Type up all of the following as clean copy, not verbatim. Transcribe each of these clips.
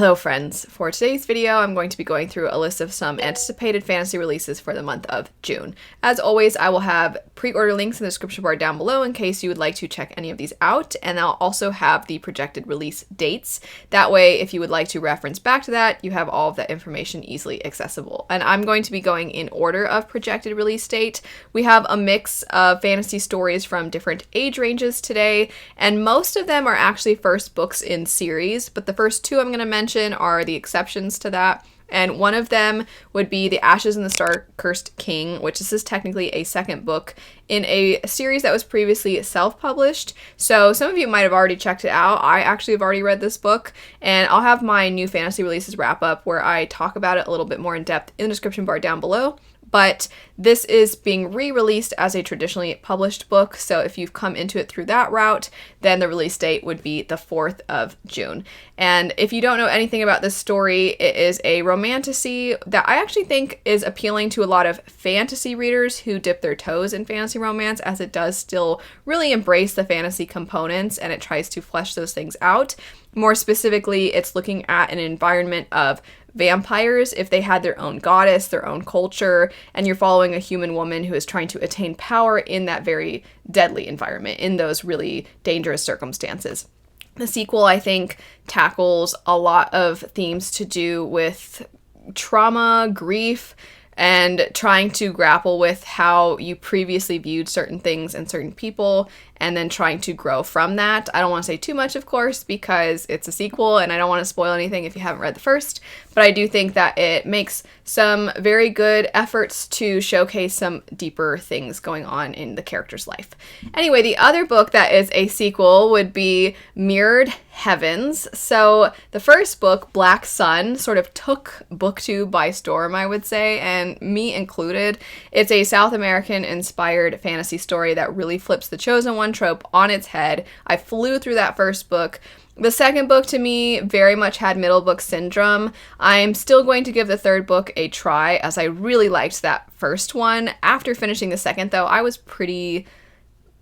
Hello friends, for today's video I'm going to be going through a list of some anticipated fantasy releases for the month of June. As always, I will have pre-order links in the description bar down below in case you would like to check any of these out, and I'll also have the projected release dates. That way, if you would like to reference back to that, you have all of that information easily accessible. And I'm going to be going in order of projected release date. We have a mix of fantasy stories from different age ranges today, and most of them are actually first books in series, but the first two I'm going to mention are the exceptions to that. And one of them would be The Ashes and the Star-Cursed King, which this is technically a second book in a series that was previously self-published. So some of you might have already checked it out. I actually have already read this book, and I'll have my new fantasy releases wrap up where I talk about it a little bit more in depth in the description bar down below. But this is being re-released as a traditionally published book, so if you've come into it through that route, then the release date would be the 4th of June. And if you don't know anything about this story, it is a romantasy that I actually think is appealing to a lot of fantasy readers who dip their toes in fantasy romance, as it does still really embrace the fantasy components and it tries to flesh those things out. More specifically, it's looking at an environment of vampires if they had their own goddess, their own culture, and you're following a human woman who is trying to attain power in that very deadly environment, in those really dangerous circumstances. The sequel, I think, tackles a lot of themes to do with trauma, grief, and trying to grapple with how you previously viewed certain things and certain people, and then trying to grow from that. I don't want to say too much, of course, because it's a sequel and I don't want to spoil anything if you haven't read the first, but I do think that it makes some very good efforts to showcase some deeper things going on in the character's life. Anyway, the other book that is a sequel would be Mirrored Heavens. So the first book, Black Sun, sort of took booktube by storm, I would say, and me included. It's a South American inspired fantasy story that really flips the Chosen One trope on its head. I flew through that first book. The second book, to me, very much had middle book syndrome. I'm still going to give the third book a try, as I really liked that first one. After finishing the second, though, I was pretty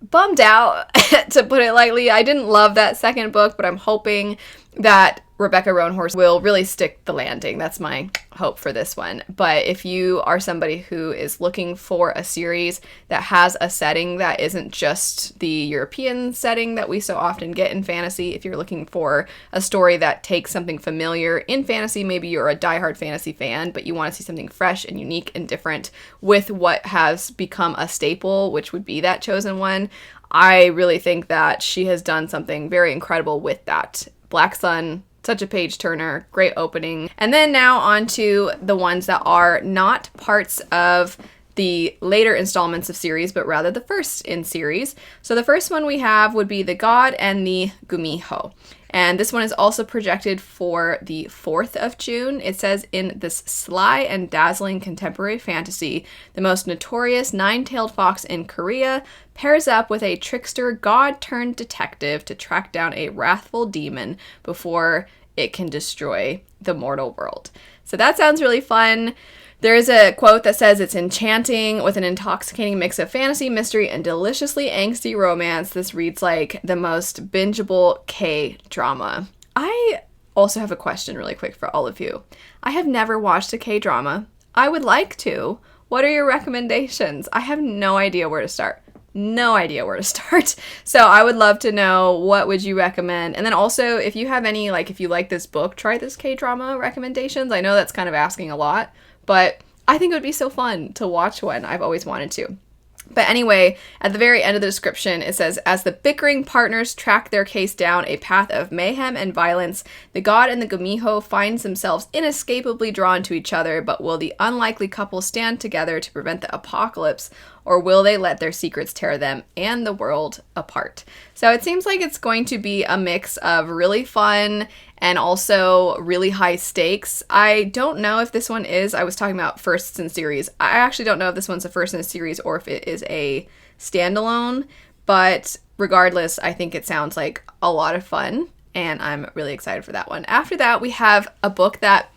bummed out, to put it lightly. I didn't love that second book, but I'm hoping that Rebecca Roanhorse will really stick the landing. That's my hope for this one. But if you are somebody who is looking for a series that has a setting that isn't just the European setting that we so often get in fantasy, if you're looking for a story that takes something familiar in fantasy, maybe you're a diehard fantasy fan, but you want to see something fresh and unique and different with what has become a staple, which would be that Chosen One, I really think that she has done something very incredible with that. Black Sun, such a page turner, great opening. And then now on to the ones that are not parts of the later installments of series, but rather the first in series. So the first one we have would be The God and the Gumiho. And this one is also projected for the 4th of June. It says, in this sly and dazzling contemporary fantasy, the most notorious nine-tailed fox in Korea pairs up with a trickster god-turned detective to track down a wrathful demon before it can destroy the mortal world. So that sounds really fun. There's a quote that says, it's enchanting with an intoxicating mix of fantasy, mystery, and deliciously angsty romance. This reads like the most bingeable K-drama. I also have a question really quick for all of you. I have never watched a K-drama. I would like to. What are your recommendations? I have no idea where to start. No idea where to start. So I would love to know, what would you recommend? And then also, if you have any, like, if you like this book, try this K-drama recommendations. I know that's kind of asking a lot, but I think it would be so fun to watch one. I've always wanted to. But anyway, at the very end of the description, it says, as the bickering partners track their case down a path of mayhem and violence, the God and the Gumiho finds themselves inescapably drawn to each other, but will the unlikely couple stand together to prevent the apocalypse, or will they let their secrets tear them and the world apart? So it seems like it's going to be a mix of really fun and also really high stakes. I don't know if this one is, I was talking about firsts in series. I actually don't know if this one's a first in a series or if it is a standalone, but regardless, I think it sounds like a lot of fun, and I'm really excited for that one. After that, we have a book that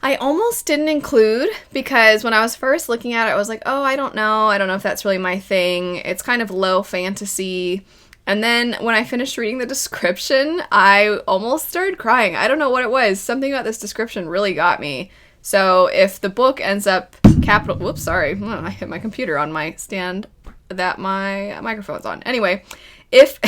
I almost didn't include, because when I was first looking at it, I was like, oh, I don't know if that's really my thing. It's kind of low fantasy. And then when I finished reading the description, I almost started crying. I don't know what it was. Something about this description really got me. So if the book ends up whoops, sorry. I hit my computer on my stand that my microphone's on. Anyway, if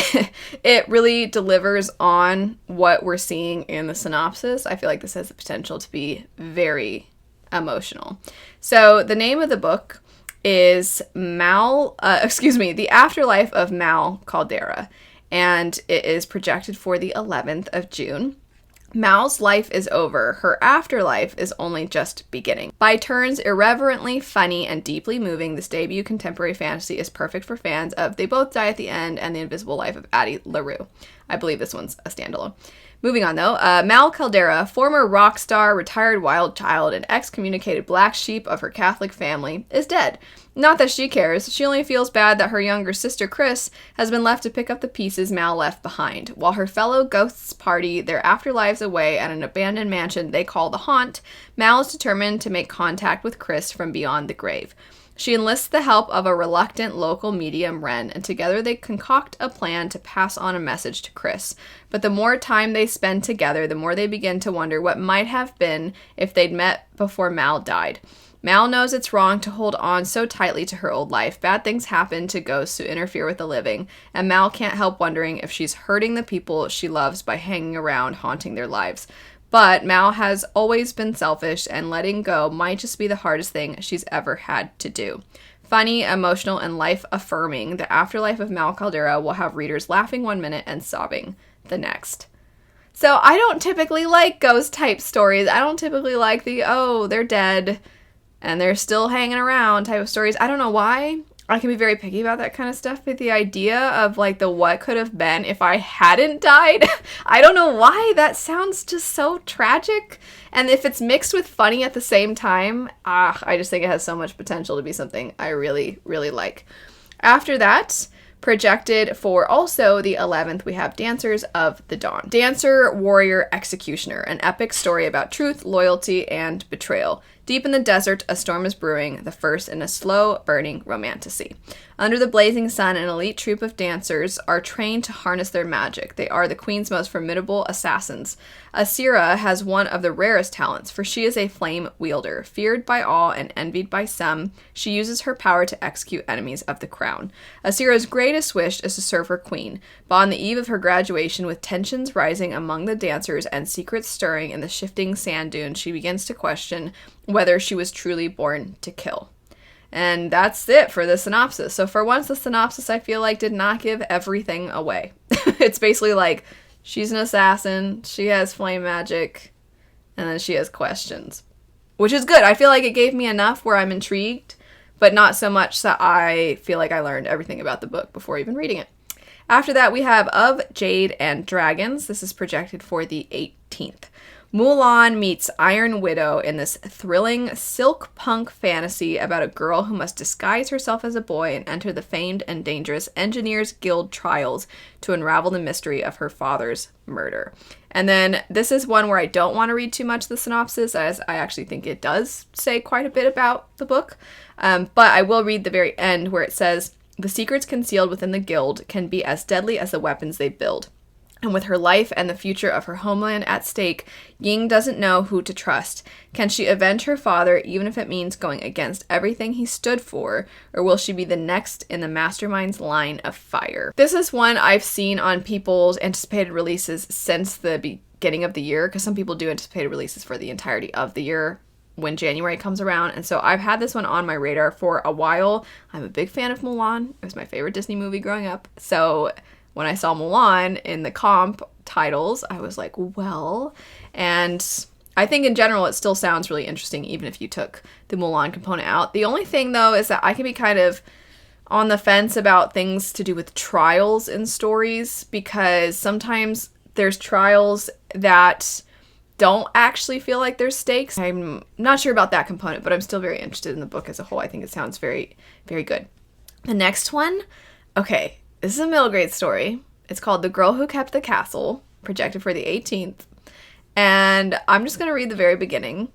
it really delivers on what we're seeing in the synopsis, I feel like this has the potential to be very emotional. So the name of the book is The Afterlife of Mal Caldera, and it is projected for the 11th of June. Mal's life is over. Her afterlife is only just beginning. By turns irreverently funny and deeply moving, this debut contemporary fantasy is perfect for fans of They Both Die at the End and The Invisible Life of Addie LaRue. I believe this one's a standalone. Moving on, though, Mal Caldera, former rock star, retired wild child, and excommunicated black sheep of her Catholic family, is dead. Not that she cares. She only feels bad that her younger sister, Chris, has been left to pick up the pieces Mal left behind. While her fellow ghosts party their afterlives away at an abandoned mansion they call the Haunt, Mal is determined to make contact with Chris from beyond the grave. She enlists the help of a reluctant local medium, Wren, and together they concoct a plan to pass on a message to Chris. But the more time they spend together, the more they begin to wonder what might have been if they'd met before Mal died. Mal knows it's wrong to hold on so tightly to her old life. Bad things happen to ghosts who interfere with the living, and Mal can't help wondering if she's hurting the people she loves by hanging around, haunting their lives. But Mal has always been selfish, and letting go might just be the hardest thing she's ever had to do. Funny, emotional, and life-affirming, The Afterlife of Mal Caldera will have readers laughing one minute and sobbing the next. So I don't typically like ghost-type stories. I don't typically like they're dead and they're still hanging around type of stories. I don't know why. I can be very picky about that kind of stuff, but the idea of the what could have been if I hadn't died, I don't know why. That sounds just so tragic. And if it's mixed with funny at the same time, I just think it has so much potential to be something I really, really like. After that, projected for also the 11th, we have Dancers of the Dawn. Dancer, Warrior, Executioner, an epic story about truth, loyalty, and betrayal. Deep in the desert, a storm is brewing, the first in a slow-burning romantasy. Under the blazing sun, an elite troupe of dancers are trained to harness their magic. They are the queen's most formidable assassins. Asira has one of the rarest talents, for she is a flame wielder. Feared by all and envied by some, she uses her power to execute enemies of the crown. Asira's greatest wish is to serve her queen, but on the eve of her graduation, with tensions rising among the dancers and secrets stirring in the shifting sand dunes, she begins to question whether she was truly born to kill. And that's it for the synopsis. So for once, the synopsis, I feel like, did not give everything away. It's basically she's an assassin, she has flame magic, and then she has questions. Which is good. I feel like it gave me enough where I'm intrigued, but not so much that I feel like I learned everything about the book before even reading it. After that, we have Of Jade and Dragons. This is projected for the 18th. Mulan meets Iron Widow in this thrilling silk punk fantasy about a girl who must disguise herself as a boy and enter the famed and dangerous Engineers Guild trials to unravel the mystery of her father's murder. And then this is one where I don't want to read too much of the synopsis, as I actually think it does say quite a bit about the book. But I will read the very end where it says, "The secrets concealed within the guild can be as deadly as the weapons they build. And with her life and the future of her homeland at stake, Ying doesn't know who to trust. Can she avenge her father, even if it means going against everything he stood for, or will she be the next in the mastermind's line of fire?" This is one I've seen on people's anticipated releases since the beginning of the year, because some people do anticipated releases for the entirety of the year when January comes around, and so I've had this one on my radar for a while. I'm a big fan of Mulan. It was my favorite Disney movie growing up, so when I saw Mulan in the comp titles, I was like, well, and I think in general it still sounds really interesting even if you took the Mulan component out. The only thing, though, is that I can be kind of on the fence about things to do with trials in stories, because sometimes there's trials that don't actually feel like there's stakes. I'm not sure about that component, but I'm still very interested in the book as a whole. I think it sounds very, very good. The next one, okay, this is a middle grade story. It's called The Girl Who Kept the Castle, projected for the 18th. And I'm just going to read the very beginning.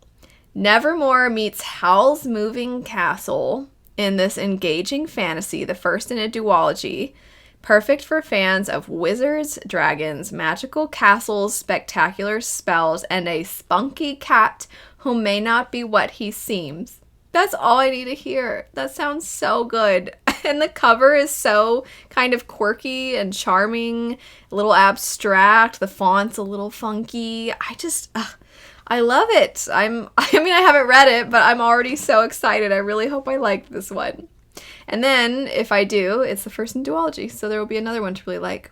Nevermore meets Howl's Moving Castle in this engaging fantasy, the first in a duology. Perfect for fans of wizards, dragons, magical castles, spectacular spells, and a spunky cat who may not be what he seems. That's all I need to hear. That sounds so good. And the cover is so kind of quirky and charming, a little abstract. The font's a little funky. I love it. I haven't read it, but I'm already so excited. I really hope I like this one. And then, if I do, it's the first in duology, so there will be another one to really like.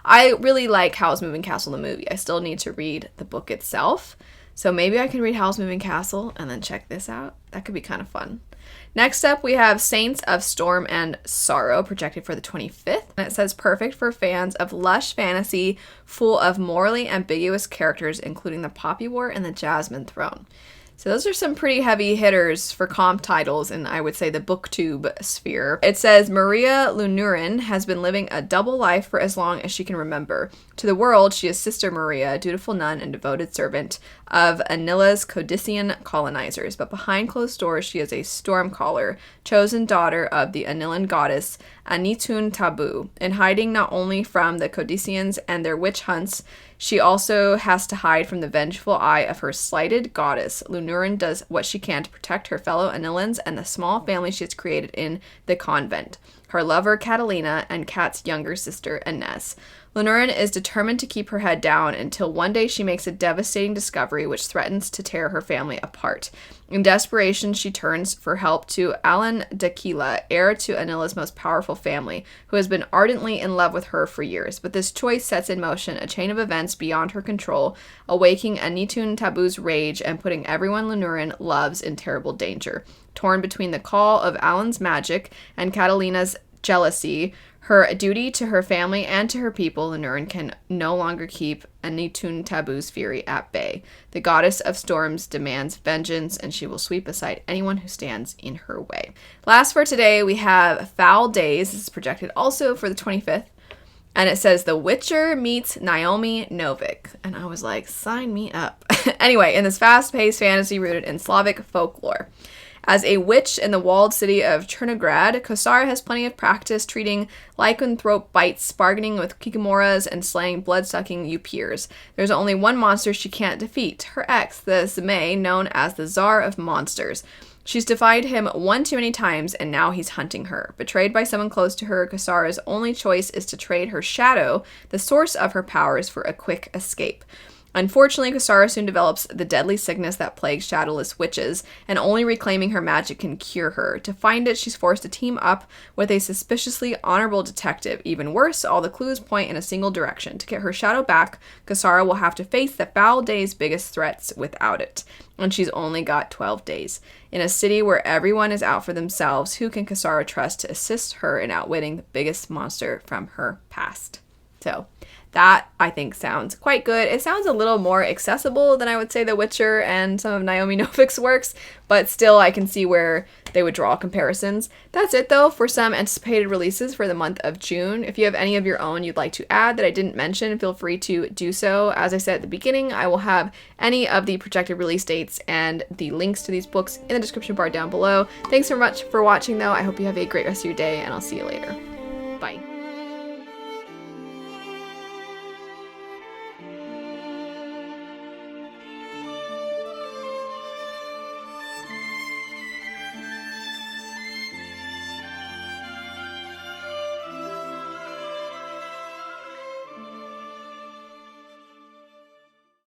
I really like Howl's Moving Castle, the movie. I still need to read the book itself, so maybe I can read Howl's Moving Castle and then check this out. That could be kind of fun. Next up, we have Saints of Storm and Sorrow, projected for the 25th. And it says perfect for fans of lush fantasy, full of morally ambiguous characters, including the Poppy War and the Jasmine Throne. So those are some pretty heavy hitters for comp titles in, I would say, the booktube sphere. It says Maria Lunurin has been living a double life for as long as she can remember. To the world, she is Sister Maria, a dutiful nun and devoted servant of Anila's Codician colonizers. But behind closed doors, she is a stormcaller, chosen daughter of the Anilan goddess Anitun Tabu. In hiding not only from the Codicians and their witch hunts, she also has to hide from the vengeful eye of her slighted goddess. Lunurin does what she can to protect her fellow Anilans and the small family she has created in the convent. Her lover, Catalina, and Kat's younger sister, Inez. Lunurin is determined to keep her head down until one day she makes a devastating discovery which threatens to tear her family apart. In desperation, she turns for help to Alan Dakila, heir to Anila's most powerful family, who has been ardently in love with her for years. But this choice sets in motion a chain of events beyond her control, awaking Anitun Tabu's rage and putting everyone Lunurin loves in terrible danger. Torn between the call of Alan's magic and Catalina's jealousy, her duty to her family and to her people, Lunurin can no longer keep Anitun Tabu's fury at bay. The goddess of storms demands vengeance, and she will sweep aside anyone who stands in her way. Last for today, we have Foul Days. This is projected also for the 25th. And it says The Witcher meets Naomi Novik. And I was like, sign me up. Anyway, in this fast-paced fantasy rooted in Slavic folklore. As a witch in the walled city of Chernograd, Kosara has plenty of practice treating lycanthrope bites, bargaining with kikimoras, and slaying blood-sucking Upirs. There's only one monster she can't defeat, her ex, the Zmei, known as the Tsar of Monsters. She's defied him one too many times, and now he's hunting her. Betrayed by someone close to her, Kosara's only choice is to trade her shadow, the source of her powers, for a quick escape. Unfortunately, Kosara soon develops the deadly sickness that plagues shadowless witches, and only reclaiming her magic can cure her. To find it, she's forced to team up with a suspiciously honorable detective. Even worse, all the clues point in a single direction. To get her shadow back, Kosara will have to face the Foul Days' biggest threats without it. And she's only got 12 days. In a city where everyone is out for themselves, who can Kosara trust to assist her in outwitting the biggest monster from her past? So that, I think, sounds quite good. It sounds a little more accessible than I would say The Witcher and some of Naomi Novik's works, but still I can see where they would draw comparisons. That's it, though, for some anticipated releases for the month of June. If you have any of your own you'd like to add that I didn't mention, feel free to do so. As I said at the beginning, I will have any of the projected release dates and the links to these books in the description bar down below. Thanks so much for watching, though. I hope you have a great rest of your day, and I'll see you later.